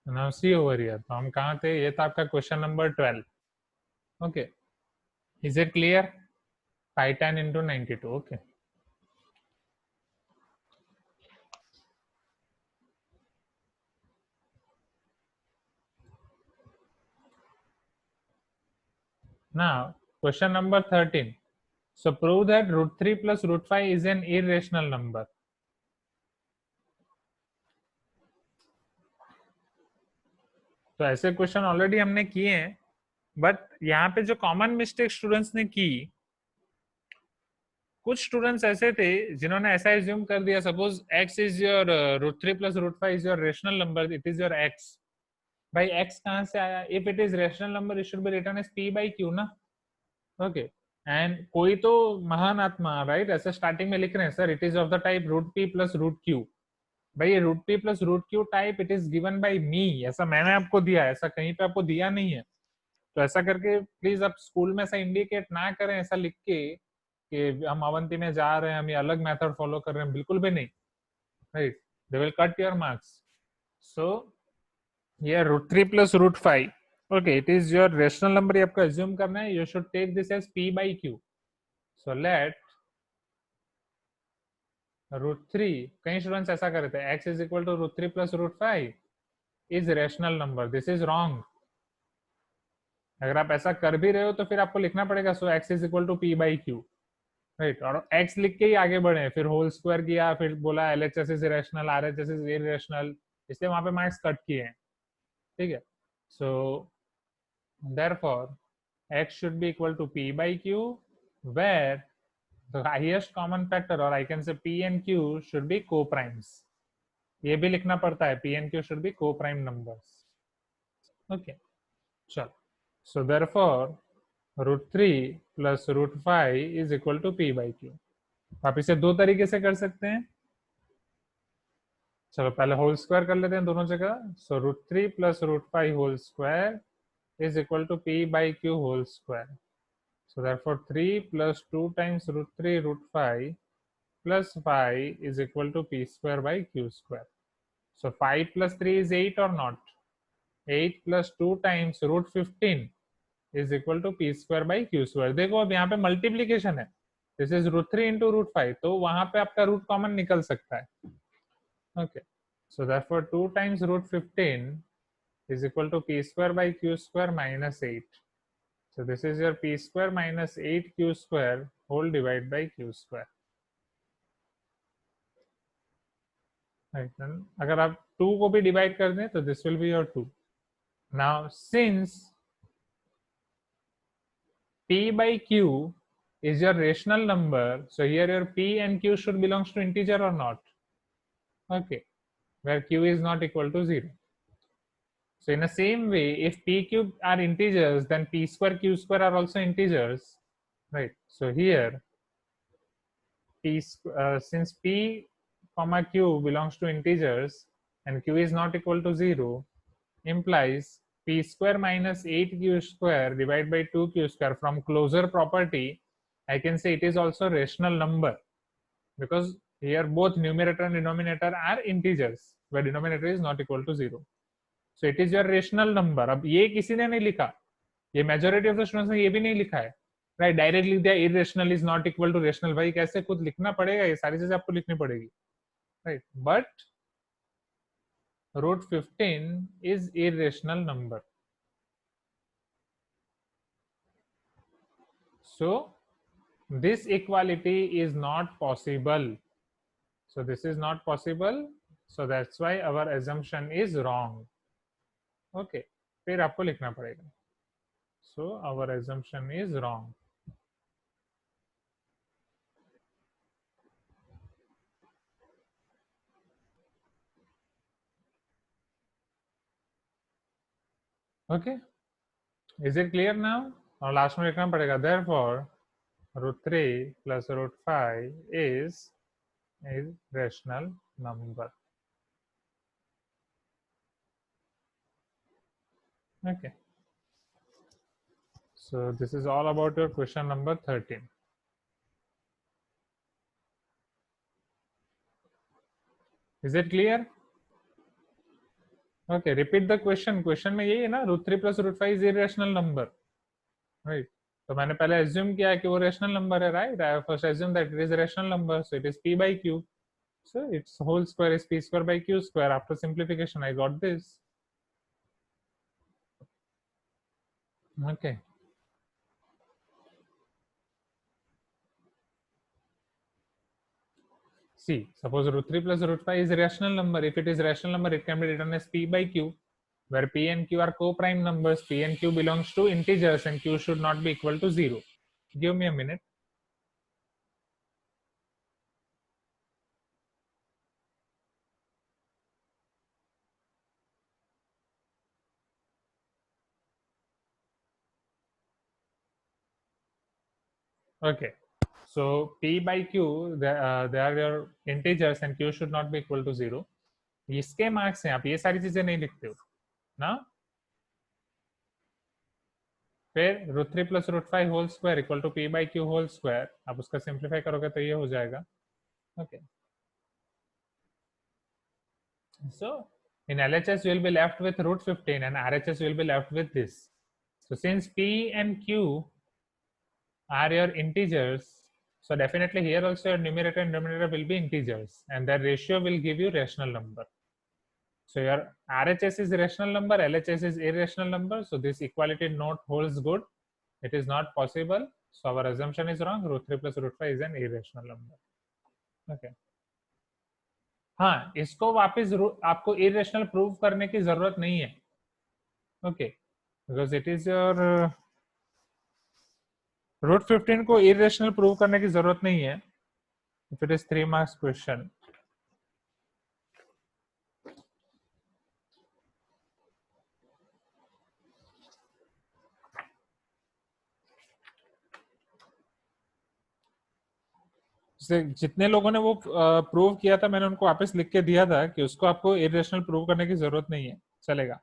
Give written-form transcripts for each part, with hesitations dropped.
Now see over here, तो हम कहाँ थे? ये था आपका question number 12। Okay, is it clear? 510 into 92. Okay. Now, question number 13. So prove that root 3 plus root 5 is an irrational number. तो ऐसे क्वेश्चन ऑलरेडी हमने किए हैं, बट यहाँ पे जो कॉमन मिस्टेक स्टूडेंट्स ने की, कुछ स्टूडेंट्स ऐसे थे जिन्होंने ऐसा एज्यूम कर दिया, suppose x is your root 3 plus root 5 is your rational number, it is your x। भाई x कहाँ से आया? If it is rational number it should be written as p by q ना। ओके, एंड कोई तो महान आत्मा, right, ऐसे स्टार्टिंग में लिख रहे हैं sir it is of the type root p plus root q. भाई ये root p plus root q type it is given by me, ऐसा मैंने आपको दिया है, ऐसा कहीं पे आपको दिया नहीं है। तो ऐसा करके प्लीज आप स्कूल में ऐसा इंडिकेट ना करें, ऐसा लिख के कि हम अवंती में जा रहे हैं, हम ये अलग मेथड फॉलो कर रहे हैं, बिल्कुल भी नहीं। Right, they will cut your marks. So ये root 3 plus root 5, okay, it is your rational number, ये आपको एज्यूम करना है। You should take this as p by q. So let root 3, कई स्टूडेंट्स ऐसा कर रहे थे, x is equal to root 3 plus root 5 is rational number. This is wrong. अगर आप ऐसा कर भी रहे हो तो फिर आपको लिखना पड़ेगा so x is equal to p by q, right, और x लिख के ही आगे बढ़े, फिर होल स्क्वायर किया, फिर बोला LHS is irrational, RHS is irrational, इसलिए वहां पे मार्क्स कट किए हैं। ठीक है, सो therefore x should be equal to p by q, where the highest common factor, or I can say p and q, should be co-primes. ये भी लिखना पड़ता है, p and q should be co-prime numbers. Okay, चलो, so therefore root 3 plus root 5 is equal to p by q. आप इसे दो तरीके से कर सकते हैं। चलो पहले होल स्क्वायर कर लेते हैं दोनों जगह। So root 3 plus root 5 whole square is equal to p by q whole square. So therefore 3 plus 2 times root 3 root 5 plus 5 is equal to p square by q square. So 5 plus 3 is 8 or not? 8 plus 2 times root 15 is equal to p square by q square. देखो अब यहाँ पे multiplication है, this is root 3 into root 5, तो वहां पे आपका root common निकल सकता है। Okay, so therefore 2 times root 15 is equal to p square by q square minus 8. So this is your p square minus 8q square whole divided by q square. Right, then अगर आप 2 को भी divide कर दें तो this will be your 2. Now since p by q is your rational number, so here your p and q should belongs to integer or not? Okay, where q is not equal to 0. So in the same way, if p cube are integers, then p square q square are also integers, right? So here since p comma q belongs to integers and q is not equal to 0, implies p square minus 8q square divided by 2q square. From closure property, I can say it is also rational number, because here both numerator and denominator are integers where denominator is not equal to 0. So it is your rational number. अब ये किसी ने नहीं लिखा, ये majority of the students ने ये भी नहीं लिखा है, राइट, डायरेक्ट लिख दिया irrational is not equal to rational. भाई कैसे खुद लिखना पड़ेगा, ये सारी चीजें आपको लिखनी पड़ेगी, right, but root 15 is irrational number. So this equality is not possible. So this is not possible, so that's why our assumption is wrong. Okay, फिर आपको लिखना पड़ेगा, so our assumption is wrong. Okay, is it clear now? और last में लिखना पड़ेगा therefore root 3 plus root 5 is a rational number. Okay, so this is all about your question number 13. Is it clear? Okay, repeat the question. Question में यही है ना, root three plus root five is irrational number, right? तो मैंने पहले assume किया कि वो रेशनल नंबर है, right? I first assume that it is rational number, so it is p by q. So its whole square is p square by q square. After simplification, I got this. Okay. See, suppose root 3 plus root 5 is a rational number. If it is rational number, it can be written as p by q, where p and q are co-prime numbers. P and q belongs to integers and q should not be equal to 0. Give me a minute. Okay. So p by q, they are your integers and q should not be equal to 0. इसके marks हैं, आप ये सारी चीजें नहीं लिखते हो ना. फिर root three plus root five whole square equal to p by q whole square. आप उसका सिंप्लीफाई करोगे तो ये हो जाएगा. Okay. So in LHS you will be left with root 15 and RHS you will be left with this. So since P and Q are your integers, so definitely here also your numerator and denominator will be integers and that ratio will give you rational number. So your RHS is rational number, LHS is irrational number. So this equality note holds good. It is not possible. So our assumption is wrong. Root 3 plus root 5 is an irrational number. Okay. हाँ, इसको वापस आपको irrational prove करने की जरूरत नहीं है. Okay, because it is your root 15 को इरेशनल प्रूव करने की जरूरत नहीं है. If it is 3 marks question. जितने लोगों ने वो प्रूव किया था मैंने उनको वापस लिख के दिया था कि उसको आपको इरेशनल प्रूव करने की जरूरत नहीं है, चलेगा.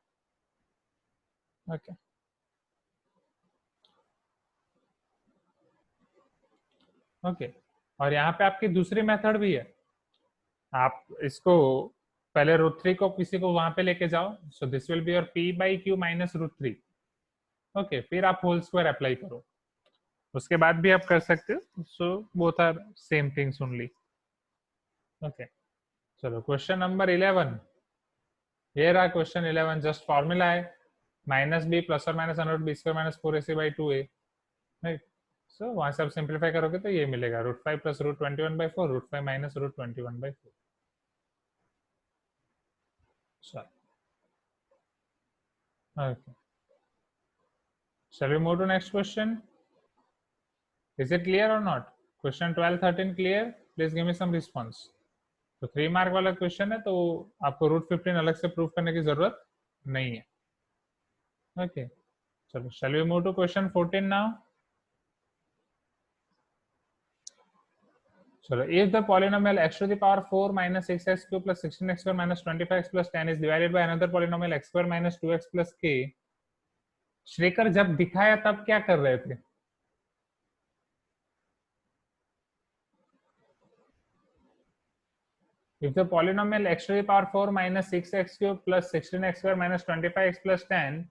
ओके. ओके, और यहाँ पे आपकी दूसरी मेथड भी है. आप इसको पहले रूट थ्री को किसी को वहां पे लेके जाओ. So this will be your p by q minus root three. Okay, फिर आप होल स्क्वायर अप्लाई करो. उसके बाद भी आप कर सकते हो. So both are same things only. Okay, चलो क्वेश्चन नंबर 11. ये रहा क्वेश्चन 11. जस्ट फॉर्मूला है माइनस बी प्लस और minus under b square minus 4ac by 2a, right? So वहां से आप सिंप्लीफाई करोगे तो ये मिलेगा root 5 plus root 21 by 4, root 5 minus root 21 by 4. चलो, okay. Shall we move to next question? Is it clear or not? Question 12, 13 clear? Please give me some response. तो 3 mark वाला क्वेश्चन है तो आपको रूट 15 अलग से प्रूव करने की जरूरत नहीं है. ओके, चलो shall we move to question 14 now? चलो, if the polynomial x to the power 4 minus 6x cube plus 16x square minus 25x plus 10 is divided by another polynomial x square minus 2x plus k. Shrikar जब दिखाया तब क्या कर रहे थे? If the polynomial x to the power 4 minus 6x cube plus 16x square minus 25x plus 10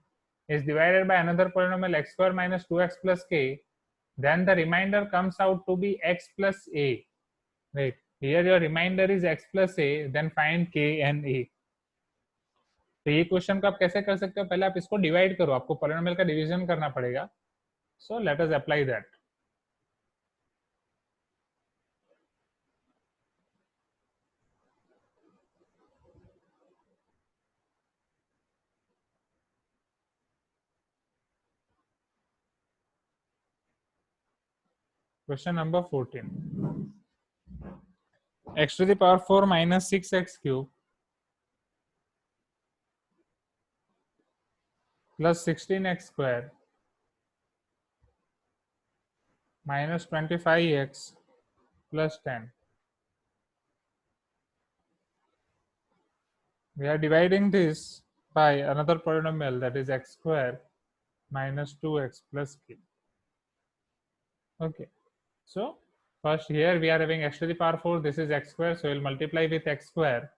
is divided by another polynomial x square minus 2x plus k, then the remainder comes out to be x plus a. Right? Here your remainder is x plus a, then find k and a. तो ये question को आप कैसे कर सकते हो? पहले आप इसको डिवाइड करो, आपको पॉलिनोमियल का डिवीजन करना पड़ेगा. So let us apply that. Question number 14. X to the power 4 minus 6x cube plus 16x square minus 25x plus 10. We are dividing this by another polynomial, that is x square minus 2x plus k. Okay, so first here we are having x to the power 4, this is x square, so we'll multiply with x square.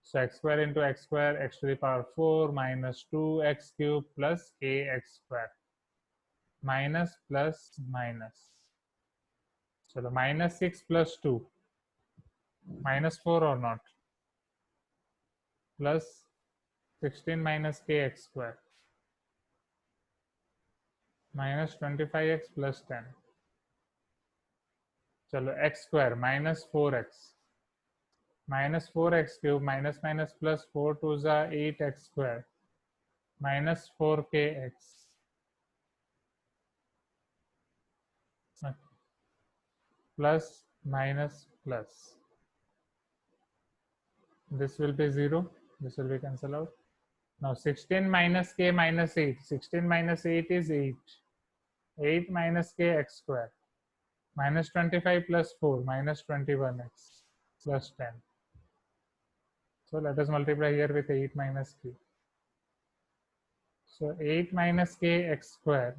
So x square into x square, x to the power 4 minus 2x cube plus ax square. Minus plus minus. So the minus 6 plus 2. Minus 4 or not? Plus 16 minus kx square. Minus 25x plus 10. चलो x square minus 4x. Minus 4x cube minus minus plus 4 to the 8x square. Minus 4kx. Plus minus plus. This will be 0. This will be cancelled out. Now 16 minus k minus 8. 16 minus 8 is 8. 8 minus kx square. Minus 25 plus 4 minus 21x plus 10. So let us multiply here with 8 minus k. So 8 minus kx square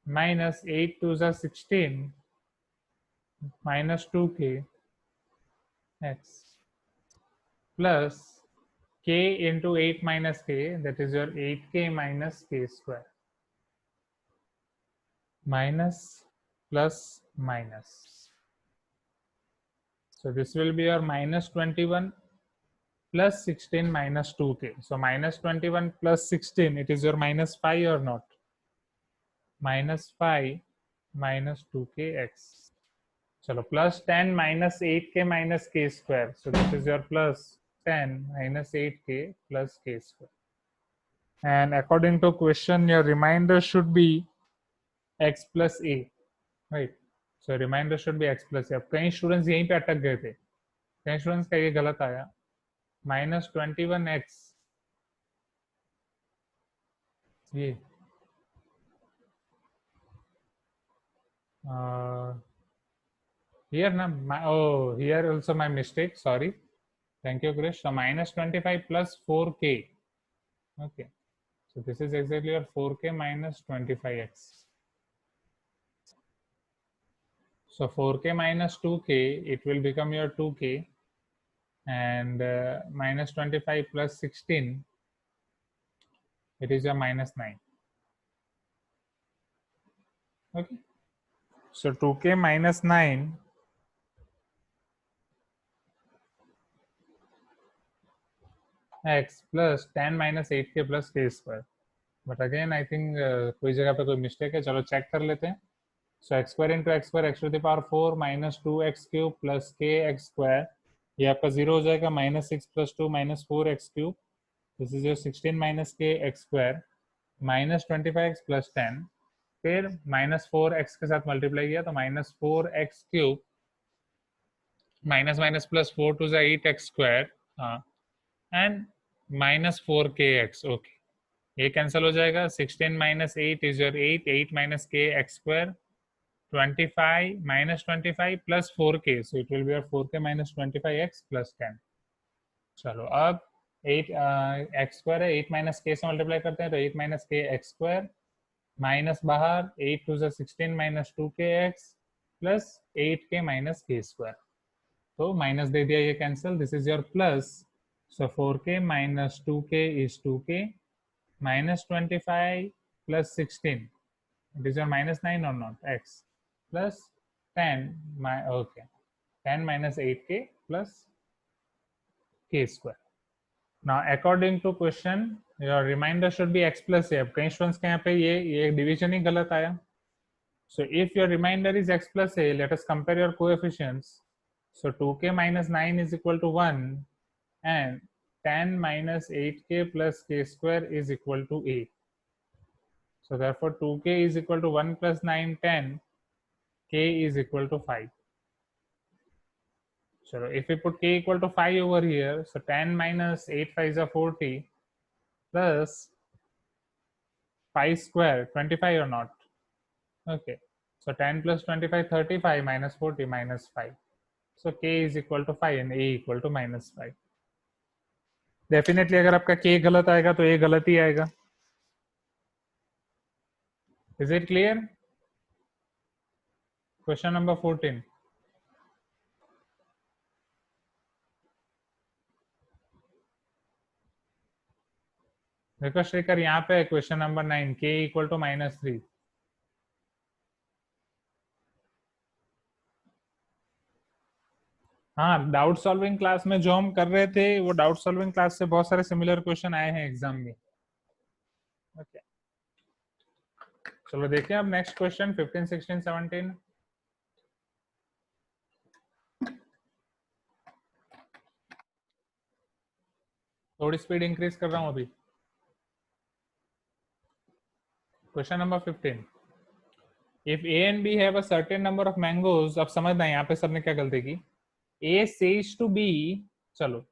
minus 8 to the 16 minus 2k x plus k into 8 minus k, that is your 8k minus k square. Minus plus minus. So this will be your minus 21 plus 16 minus 2k. So minus 21 plus 16, it is your minus 5 or not? Minus 5 minus 2kx. Chalo, plus 10 minus 8k minus k square. So this is your plus 10 minus 8k plus k square. And according to question, your remainder should be x plus a, right? So remainder should be x plus a. अब कई students यहीं पे अटक गए थे, कई students का ये गलत आया. Minus 21x, ये here na, oh, here also my mistake, sorry. Thank you, Krish. So minus 25 plus 4k. Okay. So this is exactly your 4k minus 25x. So 4k minus 2k, it will become your 2k. And minus 25 plus 16, it is your minus 9. Okay. So 2k minus 9 x plus 10 minus 8k plus k square. But again, I think कोई जगह पे कोई mistake है. चलो check कर लेते हैं. So x square into x square, x to the power 4 minus 2x cube plus kx square. ये आपका 0 हो जाएगा. Minus 6 plus 2 minus 4x cube. This is your 16 minus kx square. Minus 25x plus 10. फिर minus 4x के साथ multiply किया तो minus 4x cube minus minus plus 4 to the 8x square. And minus 4kx. Okay. ये cancel हो जाएगा. 16 minus 8 is your 8. 8 minus kx square. 25 minus 25 plus 4k. So it will be your 4k minus 25x plus 10. चलो अब 8 x square है. 8 minus k से multiply करते हैं तो 8 minus k x square minus बाहर 8 to the 16 minus 2kx plus 8k minus k square. तो minus दे दिया, ये cancel. This is your plus. So 4k minus 2k is 2k minus 25 plus 16. It is your minus 9 or not? X plus 10. Okay. 10 minus 8k plus k square. Now according to question, your remainder should be x plus a. अब कई students के यहाँ पे ये division ही गलत आया. So if your remainder is x plus a, let us compare your coefficients. So 2k minus 9 is equal to 1 and 10 minus 8k plus k square is equal to a. So therefore 2k is equal to 1 plus 9, 10, k is equal to 5. So if we put k equal to 5 over here, so 10 minus 8 5 is 40 plus 5 square, 25 or not? Okay. So 10 plus 25, 35 minus 40 minus 5. So k is equal to 5 and a equal to minus 5. Definitely अगर आपका k गलत आएगा तो a गलत ही आएगा. Is it clear? Question number 14. देखो श्रीकर यहाँ पे question number 9 k equal to -3। हाँ, डाउट सॉल्विंग क्लास में जो हम कर रहे थे वो डाउट सॉल्विंग क्लास से बहुत सारे सिमिलर क्वेश्चन आए हैं एग्जाम में। ओके, चलो देखिए अब नेक्स्ट क्वेश्चन 15 16 17। थोड़ी स्पीड इंक्रीज कर रहा हूँ अभी। Question number 15, if A and B have a certain number of mangoes. अब समझना है यहाँ पे सबने क्या गलती की। ए सेज टू बी, चलो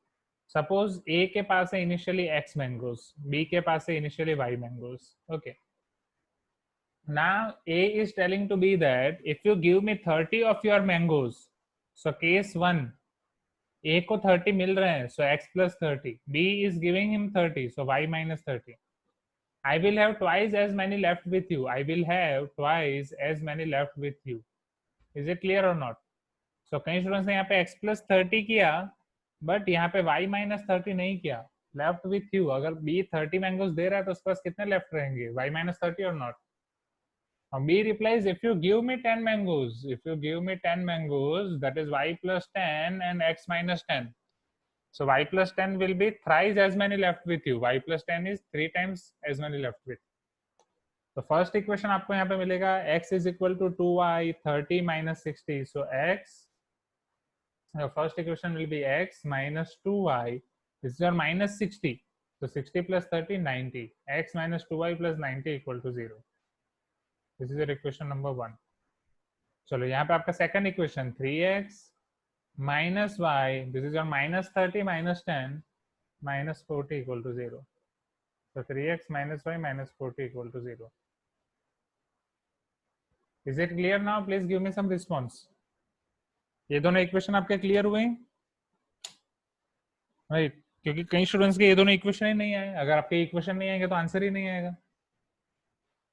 सपोज ए के पास है इनिशियली एक्स मैंगोज, बी के पास है initially Y mangoes. Okay, now A is telling to B that if you give me 30 of your mangoes, so case 1, A को 30 मिल रहे हैं, so x plus 30. B is giving him 30, so y minus 30. I will have twice as many left with you. I will have twice as many left with you. Is it clear or not? So कई students ने यहाँ पे x plus 30 किया, but यहाँ पे y minus 30 नहीं किया। Left with you, अगर B 30 मैंगोज दे रहा है तो उसके पास कितने लेफ्ट रहेंगे, y minus 30 और not. B replies, if you give me 10 mangoes, if you give me 10 mangoes, that is y plus 10 and x minus 10. So y plus 10 will be thrice as many left with you. Y plus 10 is 3 times as many left with. So first equation आपको यहाँ पे मिलेगा x is equal to 2y 30 minus 60. So x, the first equation will be x minus 2y. This is your minus 60. So 60 plus 30, 90. X minus 2y plus 90 equal to 0. This is your equation number 1. चलो यहाँ पे आपका second equation 3x minus y, this is your minus 30 minus 10 minus 40 equal to 0. So 3x minus y minus 40 equal to 0. Is it clear now? Please give me some response. ये दोनों equation आपके clear हुए हैं? Right, क्योंकि कई students के ये दोनों इक्वेशन ही नहीं आए। अगर आपके इक्वेशन नहीं आएंगे तो आंसर ही नहीं आएगा।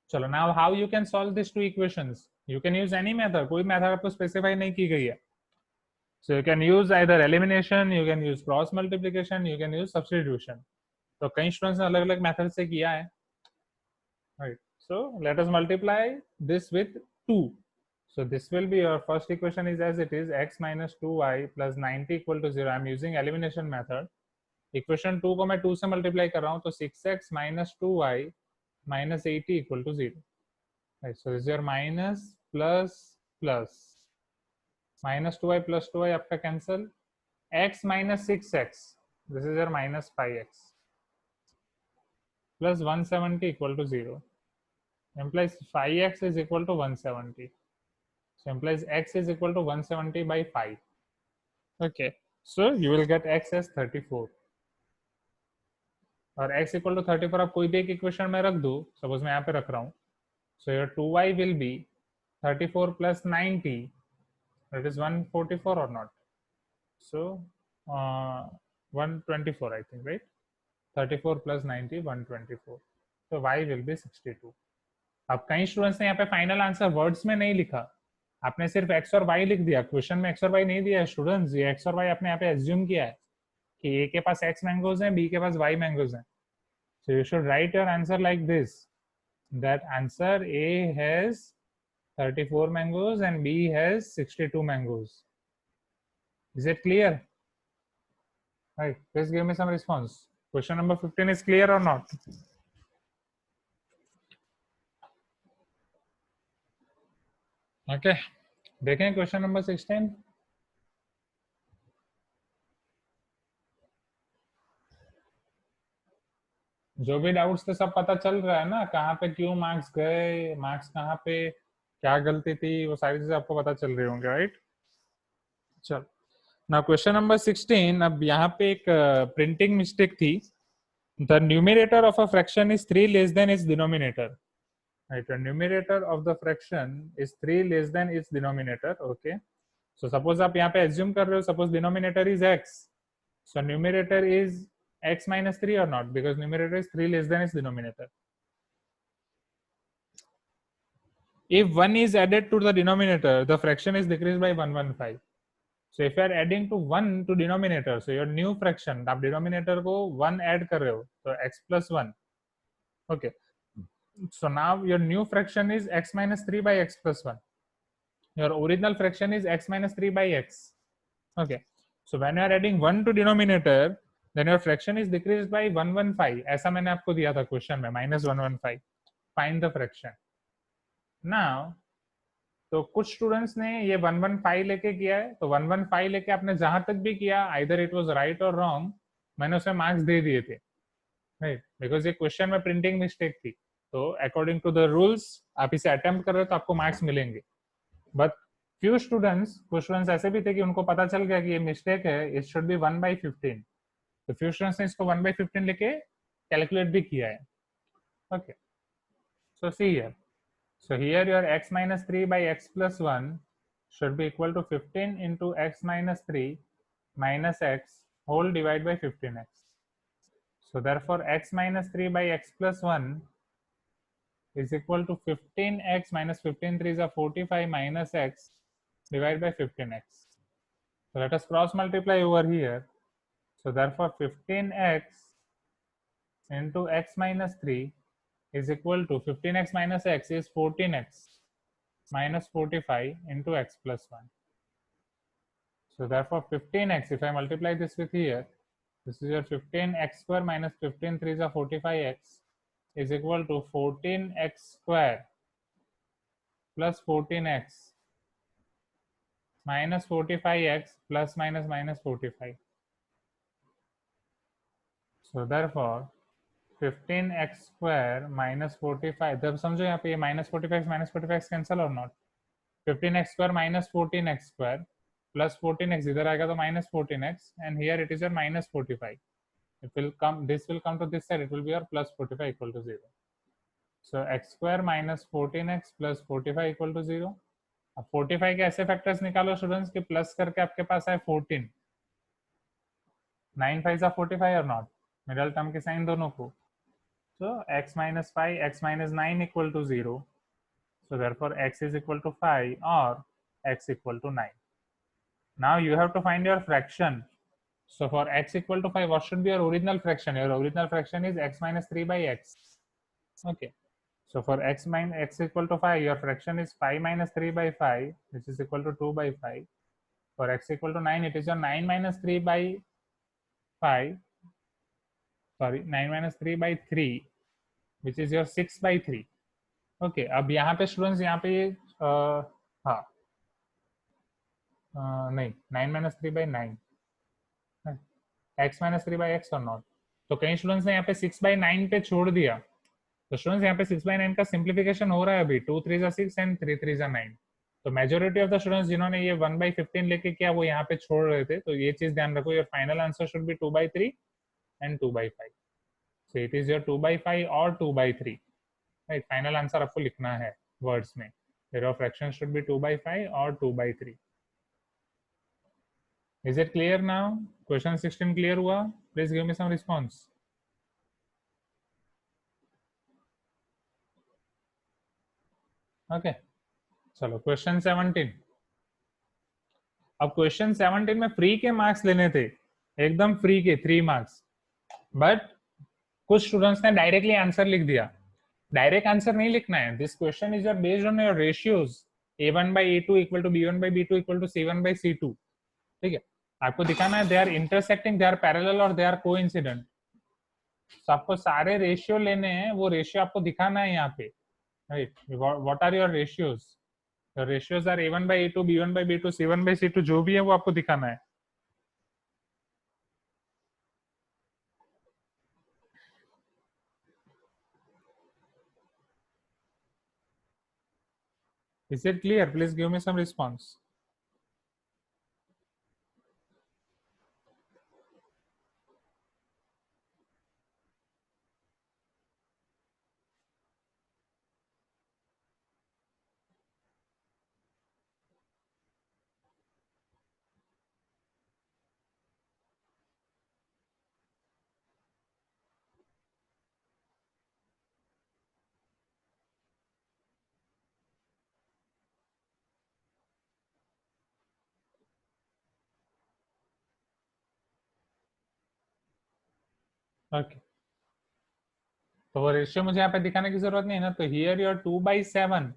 चलो, now how you can solve this two equations? You can use any method, कोई मेथड आपको स्पेसिफाई नहीं की गई है। So you can use either elimination, you can use cross multiplication, you can use substitution. तो कई स्टूडेंट्स ने अलग अलग मेथड से किया है। Right. So let us multiply this with 2. So this will be your first equation is as it is, x minus 2y plus 90 equal to 0. I am using elimination method. Equation 2 को मैं 2 से multiply कर रहा हूँ, तो 6x minus 2y minus 80 equal to 0. Right. So this is your minus plus plus. Minus 2y plus 2y आपका cancel. X minus 6x, this is your minus 5x plus 170 equal to 0. Implies 5x is equal to 170. So implies x is equal to 170 by 5. Okay, so you will get x as 34. और x equal to 34 आप कोई भी एक equation में रख दो, suppose मैं यहाँ पे रख रहा हूँ। So your 2y will be 34 plus 90, that is 144 or not? So 124 I think, right? 34 plus 90, 124. So y will be 62. अब कई स्टूडेंट्स ने यहाँ पे फाइनल आंसर वर्ड्स में नहीं लिखा, आपने सिर्फ x और y लिख दिया। क्वेश्चन में x और y नहीं दिया है स्टूडेंट्स, ये x और y आपने यहाँ पे एज्यूम किया है कि a के पास x मैंगोज हैं, b के पास y मैंगोज हैं। So you should write your answer like this, that answer A has 34 mangoes and B has 62 mangoes. Is it clear? Right, please give me some response. Question number 15 is clear or not? Okay, देखें question number 16। जो भी doubts थे सब पता चल रहा है ना, कहाँ पे क्यों मार्क्स गए, मार्क्स कहाँ पे, क्या गलती थी, वो सारी चीजें आपको पता चल रही होंगी, राइट? चल, नाउ क्वेश्चन नंबर 16। अब यहाँ पे एक प्रिंटिंग मिस्टेक थी। The numerator of a fraction is 3 less than it's denominator. Right, the numerator of the fraction is 3 less than its denominator. Okay, so suppose आप यहाँ पे assume कर रहे हो, suppose denominator is x, so numerator is x minus 3 or not, because numerator is 3 less than its denominator. If 1 is added to the denominator, the fraction is decreased by 115. So if you are adding to 1 to denominator, so your new fraction, आप denominator को 1 add कर रहे हो, तो x plus 1, Okay, so now your new fraction is x minus 3 by x plus 1. Your original fraction is x minus 3 by x. Okay, so when you are adding 1 to denominator, then your fraction is decreased by 115. ऐसा मैंने आपको दिया था question में, -115. Find the fraction. Now, तो कुछ students ने ये 115 लेके किया है, तो 115 लेके आपने जहां तक भी किया, आइदर इट वाज राइट और रॉन्ग, मैंने उसे मार्क्स दे दिए थे, राइट, बिकॉज ये क्वेश्चन में प्रिंटिंग मिस्टेक थी. तो अकॉर्डिंग टू द रूल्स आप इसे अटेम्प्ट कर रहे हो तो आपको मार्क्स मिलेंगे. बट कुछ स्टूडेंट्स ऐसे भी थे कि उनको पता चल गया कि ये मिस्टेक है, इट शुड बी 1/15. तो फ्यू स्टूडेंट्स ने इसको 1/15 लेके कैलकुलेट भी किया है. Okay, so see here. So here your x minus 3 by x plus 1 should be equal to 15 into x minus 3 minus x whole divided by 15x. So therefore x minus 3 by x plus 1 is equal to 15x minus 15 3 is a 45 minus x divided by 15x. So let us cross multiply over here. So therefore 15x into x minus 3 is equal to 15x minus x is 14x minus 45 into x plus 1. So therefore 15x, if I multiply this with here, this is your 15x square minus 15 3 is a 45x is equal to 14x square plus 14x minus 45x plus minus minus 45. So therefore 15x square minus 45, जब समझो यहाँ पे ये minus 45 cancel or not. 15x square minus 14x square plus 14x इधर आएगा तो minus 14x and here it is your minus 45. It will come, this will come to this side, it will be your plus 45 equal to 0. So x square minus 14x plus 45 equal to 0. अब 45 के ऐसे factors निकालो students कि plus करके आपके पास आए 14. 9 5 45 और not, middle term के साइन दोनों को. So x minus 5, x minus 9 equal to 0. So therefore x is equal to 5 or x equal to 9. Now you have to find your fraction. So for x equal to 5, what should be your original fraction? Your original fraction is x minus 3 by x. Okay. So for x minus x equal to 5, your fraction is 5 minus 3 by 5, which is equal to 2 by 5. For x equal to 9, it is your 9 minus 3 by 5. Sorry, 9 minus 3 by 3, which is your 6 by 3. Okay. अब यहाँ पे students यहाँ पे हाँ नहीं 9 minus 3 by 9, x minus 3 by x और not. तो कई स्टूडेंट्स ने यहाँ पे 6 by 9 पे छोड़ दिया. तो स्टूडेंट्स यहाँ पे 6 by 9 का सिंप्लीफिकेशन हो रहा है अभी. 2 3 6 एंड 3 3 9. तो मेजोरिटी ऑफ द स्टूडेंट्स जिन्होंने ये 1/15 लेके किया वो यहाँ पे छोड़ रहे थे. तो ये चीज ध्यान रखो, your final answer should be 2/3 and 2/5. So it is your 2/5 और 2/3. राइट, फाइनल आंसर आपको लिखना है वर्ड्स में. योर फ्रैक्शन शुड बी 2/5 और 2/3. Is it clear now? Question 16 clear हुआ? Please give me some response. Okay, चलो क्वेश्चन 17. अब question 17 में फ्री के मार्क्स लेने थे, एकदम फ्री के 3 मार्क्स. बट कुछ स्टूडेंट्स ने डायरेक्टली आंसर लिख दिया. डायरेक्ट आंसर नहीं लिखना है. This question is your based on your ratios. a1/a2 इक्वल टू b1/b2 इक्वल टू c1/c2. ठीक है, आपको दिखाना है they are intersecting, they are parallel और दे आर कोइंसिडेंट. तो आपको सारे रेशियो लेने हैं, वो रेशियो आपको दिखाना है यहाँ पे. Right, what are your ratios? Your ratios are a1/a2 b1/b2 c1/c2, जो भी है वो आपको दिखाना है. Is it clear? Please give me some response. Okay. तो वो रेशियो मुझे यहाँ पे दिखाने की जरूरत नहीं है ना, तो here your 2/7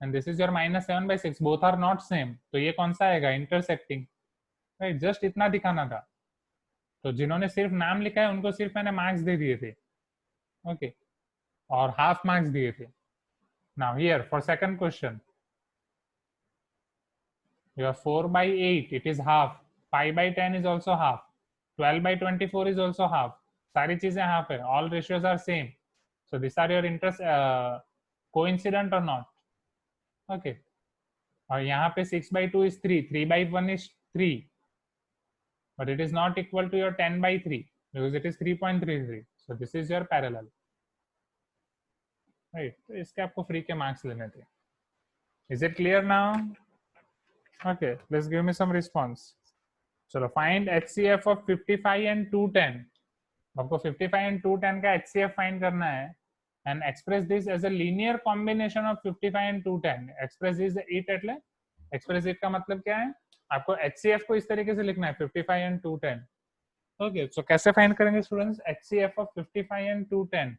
and this is your -7/6, both are not same, तो ये कौन सा आएगा, इंटरसेक्टिंग, राइट, जस्ट इतना दिखाना था। तो जिन्होंने सिर्फ नाम लिखा है उनको सिर्फ मैंने मार्क्स दे दिए थे, ओके, और हाफ मार्क्स दिए थे। Now here for second question, you have 4/8, it is half, 5/10 is also half, 12/24 is also half, सारी चीजें हाफ है, all ratios are same, so these are your interest coincident or not, okay, और यहाँ पे 6/2 is 3, 3/1 is 3, but it is not equal to your 10/3 because it is 3.33, so this is your parallel, right, तो इसके आपको free के marks लेने थे। Is it clear now? Okay, let's give me some response. चलो, फाइंड HCF ऑफ 55 एंड 210, आपको 55 and 210 का HCF find करना है, and express this as a linear combination of 55 and 210, express this it एटले, express it का मतलब क्या है, आपको HCF को इस तरीके से लिखना है 55 एंड 210, ओके, सो कैसे फाइंड करेंगे स्टूडेंट्स HCF ऑफ 55 एंड 210,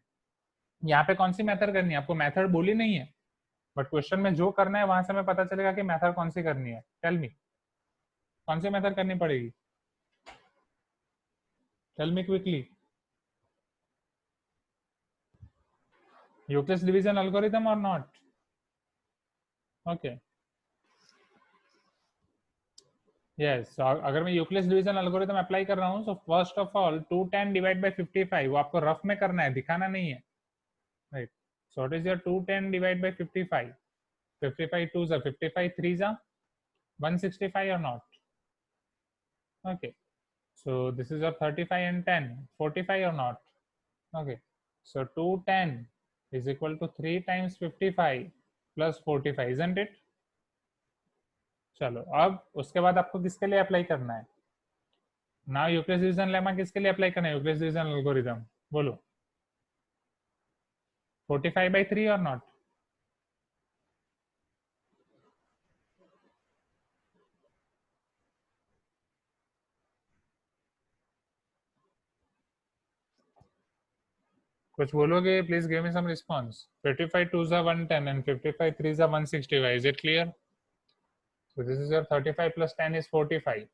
यहाँ पे कौन सी मेथड करनी है, आपको मेथड बोली नहीं है, बट क्वेश्चन में जो करना है वहां से हमें पता चलेगा कि मेथड कौन सी करनी है, टेल मी, कौन सी मेथड करनी पड़ेगी, tell me quickly. Euclid's division algorithm or not? Okay. Yes. So अगर मैं यूक्लिड्स डिवीजन एल्गोरिथम अप्लाई कर रहा हूँ, so first of all 210 divide by 55 वो आपको रफ में करना है, दिखाना नहीं है, right, so what is your 210 divide by 55, 55 2s are 55 3s are 165 or not, okay, so this is your 35 and 10 45 or not, okay, so 210 is equal to 3 times 55 plus 45, isn't it? चलो, अब उसके बाद आपको किसके लिए अप्लाई करना है, now Euclid's division lemma किसके लिए अप्लाई करना है, यूक्लिड्स डिवीजन एल्गोरिथम, बोलो, 45/3 और नॉट, कुछ बोलोगे, please give me some response. 55 2s are 110 and 55 3s are 165, is it clear? So this is your 35 plus 10 is 45,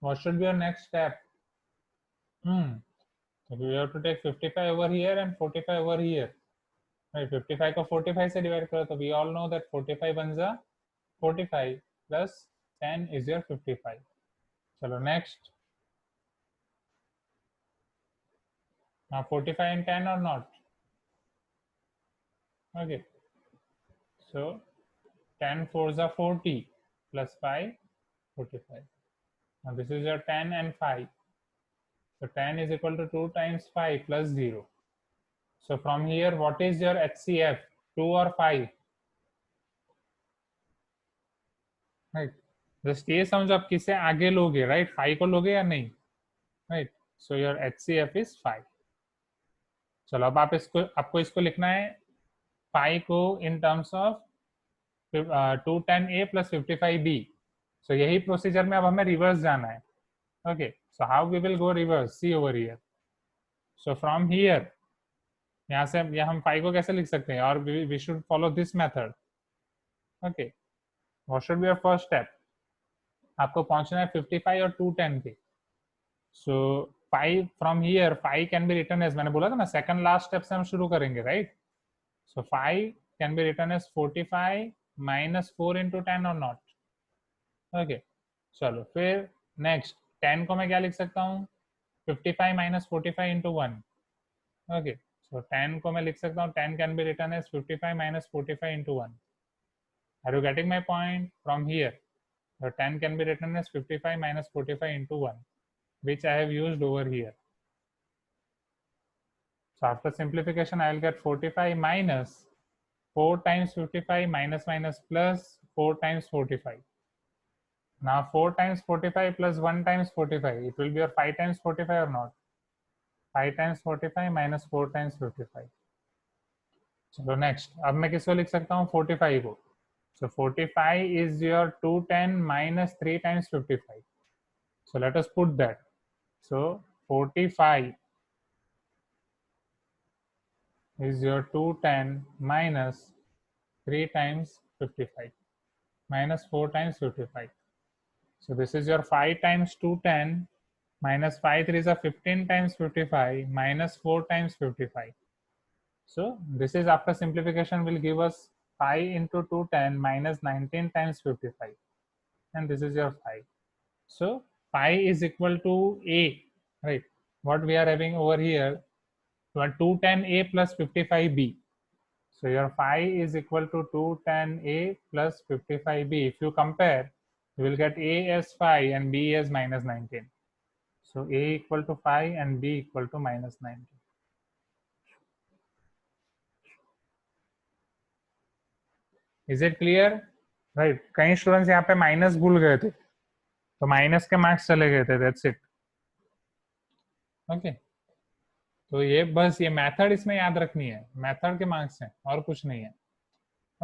what should be your next step? So we have to take 55 over here and 45 over here, right, 55 को 45 से divide करो, तो we all know that 45 1s are 45 plus 10 is your 55, चलो next, now 45 and 10 or not, okay, so 10 4s are 40 plus 5 45, now this is your 10 and 5, so 10 is equal to 2 times 5 plus 0, so from here what is your HCF, 2 or 5, right, just ये समझो आप किसे आगे लोगे, right, 5 को लोगे या नहीं, right, so your HCF is 5, चलो अब आप इसको, आपको इसको लिखना है 5 को in terms of 210A plus 55B, so यही प्रोसीजर में अब हमें रिवर्स जाना है, okay, so how we will go reverse, see over here, so from here, यहाँ से यहाँ हम 5 को कैसे लिख सकते हैं, और we should follow this method, okay, what should be your first step, आपको पहुंचना है 55 और 210 पे, so 5 from here 5 can be written as, मैंने बोला था ना सेकंड लास्ट स्टेप से हम शुरू करेंगे, right, so 5 can be written as 45 minus 4 into 10 और नॉट, ओके, चलो फिर नेक्स्ट 10 को मैं क्या लिख सकता हूँ, 55 minus 45 into 1, ओके, सो 10 को मैं लिख सकता हूँ, 10 can be written as 55 minus 45 into 1, are you getting my point, from here the 10 can be written as 55 minus 45 into 1, which I have used over here. So after simplification, I will get 45 minus 4 times 55 minus minus plus 4 times 45. Now 4 times 45 plus 1 times 45, it will be your 5 times 45 or not? 5 times 45 minus 4 times 55. चलो next, अब मैं किसको लिख सकता हूँ 45 को. So 45 is your 210 minus 3 times 55. So let us put that. So 45 is your 210 minus 3 times 55 minus 4 times 55. So this is your 5 times 210 minus 5 3 is a 15 times 55 minus 4 times 55. So this is after simplification will give us 5 into 210 minus 19 times 55, and this is your 5. So pi is equal to a, right? What we are having over here, 210a plus 55b. So your phi is equal to 210a plus 55b. If you compare, you will get a as 5 and b as minus 19. So a equal to 5 and b equal to minus 19. Is it clear? Right. कई students यहाँ पे minus भूल गए थे, तो minus के marks चले गए थे. That's it. ओके, तो ये बस ये मेथड इसमें याद रखनी है, मेथड के मार्क्स हैं और कुछ नहीं है.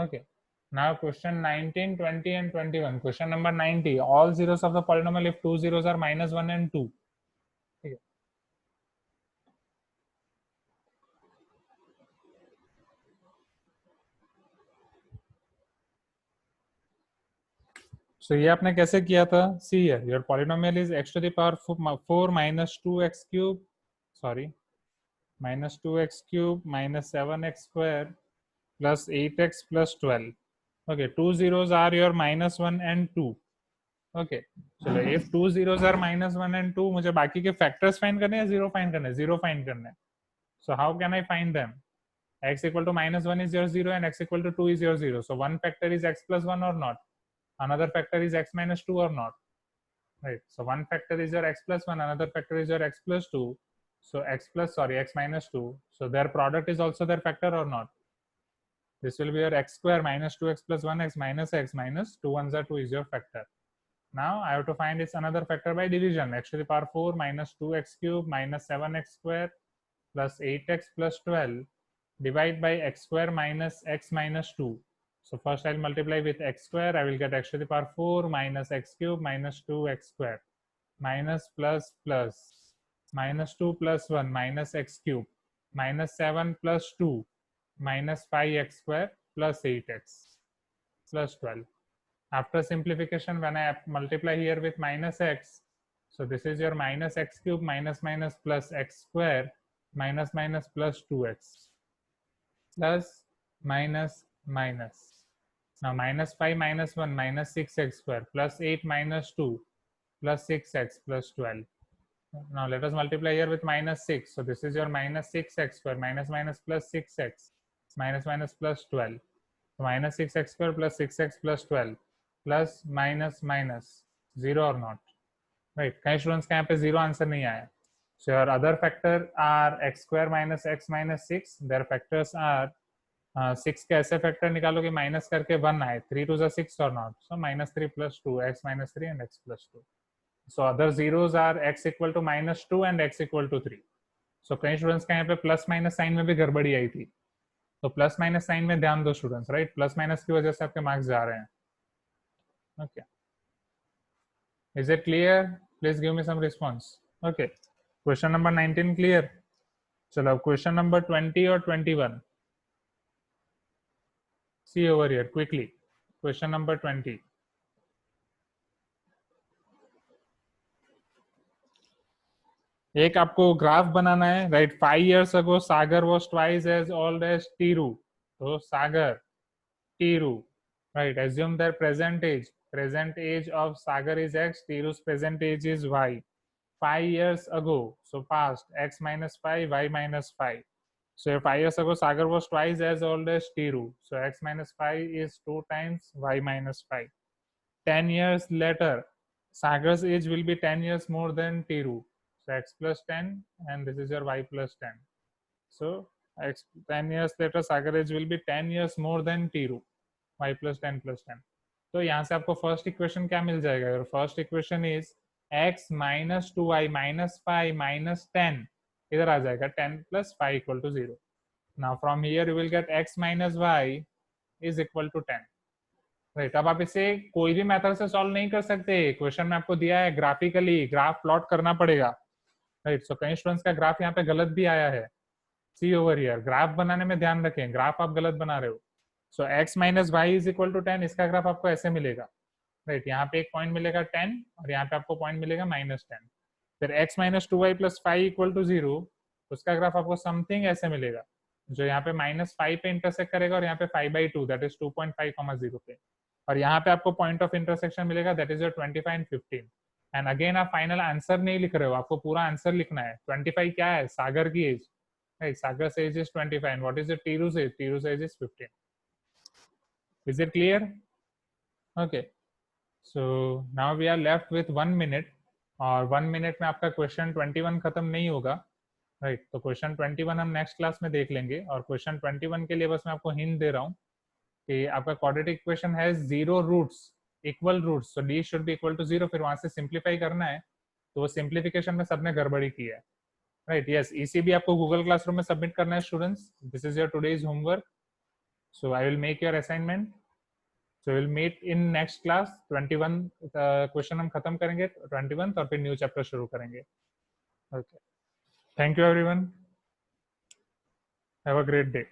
Okay, now question 19, 20 and 21. Question number 90, all zeros of the polynomial if two zeros are minus 1 and 2. ठीक है. So ये आपने कैसे किया था? See here, your polynomial is x to the power 4 minus 2x cube, sorry, minus 2x cube minus 7x square plus 8x plus 12. Okay, two zeros are your minus 1 and 2. Okay, चलो if two zeros are minus 1 and 2, मुझे बाकी के factors find करने हैं, zero find करने हैं, zero find करने हैं. So how can I find them? X equal to minus 1 is your 0 and x equal to 2 is your 0. So one factor is x plus 1 or not. Another factor is x minus 2 or not. Right. So one factor is your x plus 1, another factor is your x plus 2. So x minus 2. So their product is also their factor or not. This will be your x square minus 2x plus 1x minus 2 ones are 2 is your factor. Now I have to find its another factor by division. X to the power 4 minus 2x cube minus 7x square plus 8x plus 12 divide by x square minus x minus 2. So first I'll multiply with x square. I will get x to the power 4 minus x cube minus 2x square minus plus plus minus 2 plus 1 minus x cube minus 7 plus 2 minus 5x square plus 8x plus 12. After simplification, when I multiply here with minus x, so this is your minus x cube minus minus plus x square minus minus plus 2x plus minus minus. Now minus 5 minus 1 minus 6x square plus 8 minus 2 plus 6x plus 12. Now let us multiply here with minus 6. So this is your minus 6x square minus minus plus 6x minus minus plus 12. So minus 6x square plus 6x plus 12 plus minus minus 0 or not. Right. कई students का यहाँ पे 0 answer नहीं आया. So your other factor are x square minus x minus 6. Their factors are 6 के ऐसे factor निकालो कि माइनस करके 1 आए. 3 to the 6 or not. So minus 3 plus 2, x minus 3 and x plus 2. So other zeros are x equal to minus 2 and x equal to 3. So कई students का यहाँ पे प्लस माइनस साइन में भी गड़बड़ी आई थी. तो प्लस माइनस साइन में ध्यान दो स्टूडेंट्स. राइट, प्लस माइनस की वजह से आपके मार्क्स जा रहे हैं. Okay, is it clear? Please give me some response. Okay, question number 19 clear. चलो अब question number 20 or 21. See over here quickly. Question number 20. एक आपको ग्राफ बनाना है. Right, 5 years ago Sagar was twice as old as Tiru. So Sagar, Tiru. Right, assume their present age. Present age of Sagar is x, Tiru's present age is y. 5 years ago, so past, x minus 5, y minus 5. So 5 years ago Sagar was twice as old as Tiru. So x minus 5 is 2 times y minus 5. 10 years later, Sagar's age will be 10 years more than Tiru. So x plus 10 and this is your y plus 10. So 10 years later Sagar age will be 10 years more than Tiru. Y plus 10 plus 10. तो यहाँ से आपको first equation क्या मिल जाएगा? First equation is x minus 2y minus 5 minus 10 इधर आ जाएगा 10 plus 5 equal to 0. Now from here you will get x minus Y is equal to 10. Right, अब आप इसे कोई भी मेथड से सॉल्व नहीं कर सकते. क्वेश्चन में आपको दिया है ग्राफिकली, ग्राफ प्लॉट करना पड़ेगा. राइट, सो कई स्टूडेंट्स का ग्राफ यहाँ पे गलत भी आया है. सी ओवर हियर, ग्राफ बनाने में ध्यान रखें, ग्राफ आप गलत बना रहे हो. So x minus Y is equal to 10, इसका ग्राफ आपको ऐसे मिलेगा. राइट, यहाँ पे एक पॉइंट मिलेगा 10 और यहाँ पे आपको पॉइंट मिलेगा -10. फिर x minus 2y plus 5 equal to 0, उसका ग्राफ आपको समथिंग ऐसे मिलेगा, जो यहाँ पे -5 पे इंटरसेक्ट करेगा और यहाँ पे 5/2 दैट इज 2.5, 0 पे. और यहाँ पे आपको पॉइंट ऑफ इंटरसेक्शन मिलेगा that is your 25 and 15. And again आप फाइनल आंसर नहीं लिख रहे हो, आपको पूरा आंसर लिखना है. 25 क्या है? सागर की एज. राइट, सागर's age is 25 and what is the Tiru's age? Tiru's age is 15. Is it clear? Okay, so now we are left with 1 minute. और 1 minute में आपका क्वेश्चन 21 खत्म नहीं होगा. राइट, तो क्वेश्चन 21 हम नेक्स्ट क्लास में देख लेंगे. और क्वेश्चन 21 के लिए बस मैं आपको हिंट दे रहा हूँ कि आपका क्वाड्रेटिक इक्वेशन है 0 roots, equal roots, so D should be equal to 0. फिर वहां से सिंप्लीफाई करना है, तो वो सिंप्लीफिकेशन में सबने गड़बड़ी की है. राइट, यस, ईसीबी आपको गूगल क्लासरूम में सबमिट करना है students. This is your today's homework. So I will make your assignment. So will meet in next class. 21 question हम खत्म करेंगे 21 और फिर न्यू चैप्टर शुरू करेंगे. Okay, thank you everyone, have a great day.